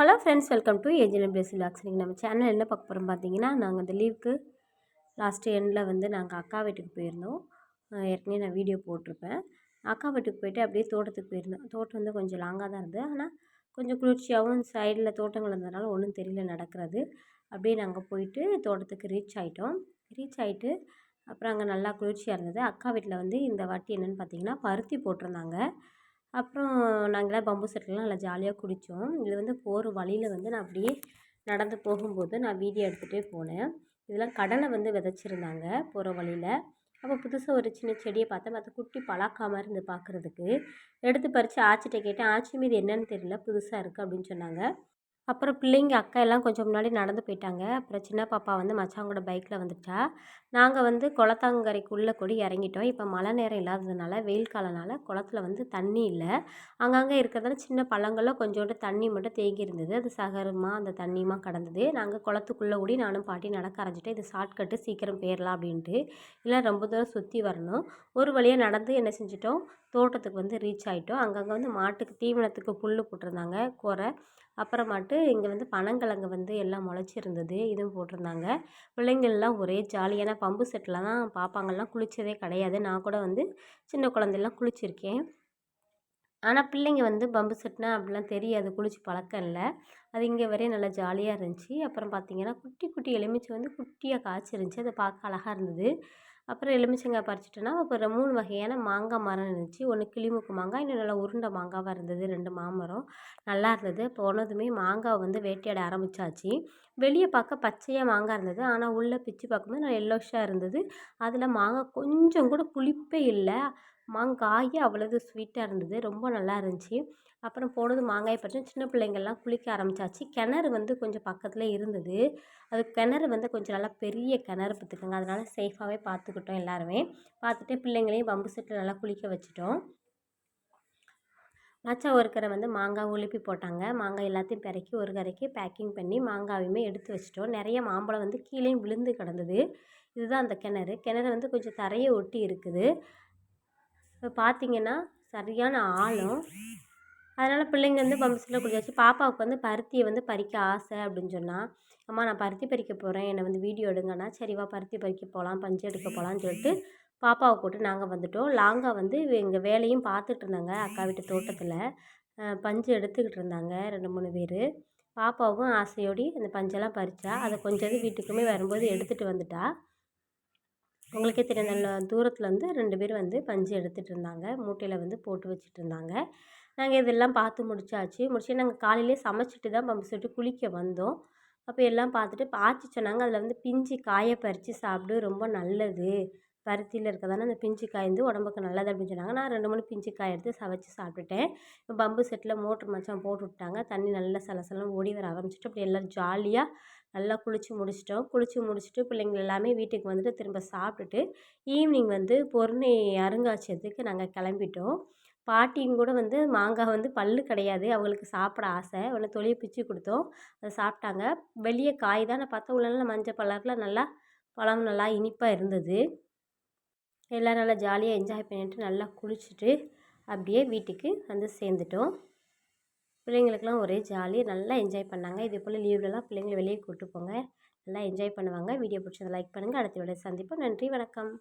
Hello friends, welcome to AGL plus vlogs. நீங்கள் நம்ம channel என்ன பார்க்க போகிறோம் பார்த்தீங்கன்னா, நாங்கள் இந்த லீவுக்கு லாஸ்ட்டு எண்டில் வந்து நாங்கள் அக்கா வீட்டுக்கு போயிருந்தோம். ஏற்கனவே நான் வீடியோ போட்டிருப்பேன். அக்கா வீட்டுக்கு போயிட்டு அப்படியே தோட்டத்துக்கு போயிருந்தோம். தோட்டம் வந்து கொஞ்சம் லாங்காக தான் இருந்தது. ஆனால் கொஞ்சம் குளிர்ச்சியாகவும் சைடில் தோட்டங்கள் இருந்ததுனால ஒன்றும் தெரியல நடக்கிறது. அப்படியே நாங்கள் போயிட்டு தோட்டத்துக்கு ரீச் ஆகிட்டோம். ரீச் ஆகிட்டு அப்புறம் அங்கே நல்லா குளிர்ச்சியாக இருந்தது. அக்கா வீட்டில் வந்து இந்த வாட்டி என்னென்னு பார்த்தீங்கன்னா பருத்தி போட்டிருந்தாங்க. அப்புறம் நாங்கள்லாம் பம்பு செட்லாம் நல்லா ஜாலியாக குடித்தோம். இது வந்து போகிற வழியில் வந்து நான் அப்படியே நடந்து போகும்போது நான் வீடியோ எடுத்துகிட்டே போனேன். இதெல்லாம் கடலை வந்து விதைச்சிருந்தாங்க போகிற வழியில். அப்போ புதுசாக ஒரு சின்ன செடியை பார்த்தேன். அது குட்டி பலாக்கா மாதிரி இருந்து பார்க்குறதுக்கு. எடுத்து பறித்து ஆச்சிட்ட கேட்டேன். ஆச்சி மீது என்னன்னு தெரியல, புதுசாக இருக்குது அப்படின்னு சொன்னாங்க. அப்புறம் பிள்ளைங்க அக்கா எல்லாம் கொஞ்சம் முன்னாடி நடந்து போயிட்டாங்க. அப்புறம் சின்ன பாப்பா வந்து மச்சான் கூட பைக்கில் வந்துட்டா. நாங்கள் வந்து குளத்தாங்கரைக்குள்ளே கூட இறங்கிட்டோம். இப்போ மழை நேரம் இல்லாததுனால, வெயில் காலனால குளத்துல வந்து தண்ணி இல்லை. அங்கங்கே இருக்கிறதால சின்ன பள்ளங்களில் கொஞ்சோண்டு தண்ணி மட்டும் தேங்கி இருந்தது. அது சகரமாக அந்த தண்ணியுமா கடந்தது. நாங்கள் குளத்துக்குள்ளே ஓடி நானும் பாட்டி நடக்க ஆரம்பிச்சிட்டேன். இது ஷார்ட்கட்டு, சீக்கிரம் போயிடலாம் அப்படின்ட்டு. இல்லை ரொம்ப தூரம் சுற்றி வரணும். ஒரு வழியாக நடந்து என்ன செஞ்சிட்டோம், தோட்டத்துக்கு வந்து ரீச் ஆகிட்டோம். அங்கங்கே வந்து மாட்டுக்கு தீவனத்துக்கு புல் போட்டிருந்தாங்க, கோரை. அப்புறமாட்டு இங்கே வந்து பனங்கிழங்கு வந்து எல்லாம் முளைச்சிருந்தது, இதுவும் போட்டிருந்தாங்க. பிள்ளைங்கள்லாம் ஒரே ஜாலி. ஏன்னா பம்பு செட்டில் தான் பாப்பாங்கள்லாம் குளித்ததே கிடையாது. நான் கூட வந்து சின்ன குழந்தைலாம் குளிச்சிருக்கேன். ஆனால் பிள்ளைங்க வந்து பம்பு செட்னா அப்படிலாம் தெரியாது, குளிச்சு பழக்கம் இல்லை. அது இங்கே வரையும் நல்லா ஜாலியாக இருந்துச்சு. அப்புறம் பார்த்திங்கன்னா குட்டி குட்டி எலுமிச்சை வந்து குட்டியாக காய்ச்சிருந்துச்சி. அதை பார்க்க அழகாக இருந்தது. அப்புறம் எலுமிச்சங்காய் பறிச்சிட்டோன்னா அப்புறம் 3 வகையான மாங்காய் மரம் இருந்துச்சு. ஒன்று கிளிமூக்கு மாங்காய், இன்னும் நல்லா உருண்டை மாங்காவாக இருந்தது. 2 மாமரம் நல்லா இருந்தது. போனதுமே மாங்காவை வந்து வேட்டையாட ஆரம்பித்தாச்சு. வெளியே பார்க்க பச்சையாக மாங்காய் இருந்தது. ஆனால் உள்ளே பிச்சு பார்க்கும்போது நல்லா எல்லோஷாக இருந்தது. அதில் மாங்காய் கொஞ்சம் கூட புளிப்பே இல்லை. மாங்காயே அவ்வளவு ஸ்வீட்டாக இருந்தது. ரொம்ப நல்லா இருந்துச்சு. அப்புறம் போனது மாங்காயை பறிச்சோம். சின்ன பிள்ளைங்கள்லாம் குளிக்க ஆரம்பித்தாச்சு. கிணறு வந்து கொஞ்சம் பக்கத்தில் இருந்தது. அது கிணறு வந்து கொஞ்சம் நல்லா பெரிய கிணறு பார்த்துக்கோங்க. அதனால் சேஃபாகவே பார்த்துக்கிட்டோம் எல்லாருமே. பார்த்துட்டு பிள்ளைங்களையும் பம்பு செட்டில் நல்லா குளிக்க வச்சுட்டோம். மச்சான் ஒரு கரை வந்து மாங்காய் உலுப்பி போட்டாங்க. மாங்காய் எல்லாத்தையும் பெரக்கி ஒரு கரைக்கு பேக்கிங் பண்ணி மாங்காயுமே எடுத்து வச்சுட்டோம். நிறைய மாம்பழம் வந்து கீழேயும் விழுந்து கிடந்தது. இதுதான் அந்த கிணறு. கிணறு வந்து கொஞ்சம் தரையை ஒட்டி இருக்குது. இப்போ பார்த்திங்கன்னா சரியான ஆழம். அதனால் பிள்ளைங்க வந்து பம்பு செட்டில் குளிச்சாச்சு. பாப்பாவுக்கு வந்து பருத்தியை வந்து பறிக்க ஆசை அப்படின்னு சொன்னால், அம்மா நான் பருத்தி பறிக்க போகிறேன், என்னை வந்து வீடியோ எடுங்கன்னா, சரிவா பருத்தி பறிக்க போகலாம், பஞ்சு எடுக்க போகலான்னு சொல்லிட்டு பாப்பாவை போட்டு நாங்கள் வந்துவிட்டோம். லாங்காக வந்து எங்கள் வேலையும் பார்த்துட்டு இருந்தாங்க அக்கா வீட்டு தோட்டத்தில். பஞ்சு எடுத்துக்கிட்டு இருந்தாங்க 2, 3 பேர். பாப்பாவும் ஆசையோடி அந்த பஞ்செல்லாம் பறித்தா. அதை கொஞ்சம் வீட்டுக்குமே வரும்போது எடுத்துகிட்டு வந்துட்டா. உங்களுக்கே தெரியும், நல்ல தூரத்தில் வந்து 2 பேர் வந்து பஞ்சு எடுத்துகிட்டு இருந்தாங்க. மூட்டையில் வந்து போட்டு வச்சுட்டு இருந்தாங்க. நாங்கள் இதெல்லாம் பார்த்து முடிச்சு நாங்கள் காலையிலே சமைச்சிட்டு தான் பம்பு செட்டு குளிக்க வந்தோம். அப்போ எல்லாம் பார்த்துட்டு ஆச்சி சொன்னாங்க, அதில் வந்து பிஞ்சு காயை பறித்து சாப்பிடு, ரொம்ப நல்லது. பருத்தியில் இருக்கிறதால அந்த பிஞ்சு காய் வந்து உடம்புக்கு நல்லது அப்படின்னு சொன்னாங்க. நான் 2, 3 பிஞ்சு காய் எடுத்து சமைச்சு சாப்பிட்டுட்டேன். இப்போ பம்பு செட்டில் மோட்ரு மச்சான் போட்டு விட்டாங்க. தண்ணி நல்லா சலசலன்னு ஓடி வர ஆரம்பிச்சிட்டு அப்படி எல்லோரும் ஜாலியாக நல்லா குளித்து முடிச்சிட்டோம். குளித்து முடிச்சுட்டு பிள்ளைங்கள் எல்லாமே வீட்டுக்கு வந்துட்டு திரும்ப சாப்பிட்டுட்டு ஈவினிங் வந்து பொருணை அருங்காட்சியகத்துக்கு நாங்கள் கிளம்பிட்டோம். பாட்டியும் கூட வந்து மாங்காய் வந்து பல்லு கிடையாது, அவங்களுக்கு சாப்பிட ஆசை. உடனே தொலியை பிச்சு கொடுத்தோம், அதை சாப்பிட்டாங்க. வெளியே காய் தான், நான் பார்த்தா உள்ளலாம் மஞ்சள் கலரில் நல்லா பழம் நல்லா இனிப்பாக இருந்தது. எல்லோரும் நல்லா ஜாலியாக என்ஜாய் பண்ணிவிட்டு நல்லா குளிச்சுட்டு அப்படியே வீட்டுக்கு வந்து சேர்ந்துட்டோம். பிள்ளைங்களுக்கெல்லாம் ஒரே ஜாலி, நல்லா என்ஜாய் பண்ணாங்க. இதே போல் லீவ்லலாம் பிள்ளைங்களை வெளியே கூப்பிட்டு போங்க, நல்லா என்ஜாய் பண்ணுவாங்க. வீடியோ பிடிச்சதை லைக் பண்ணுங்கள். அடுத்த வீடியோ சந்திப்போம். நன்றி, வணக்கம்.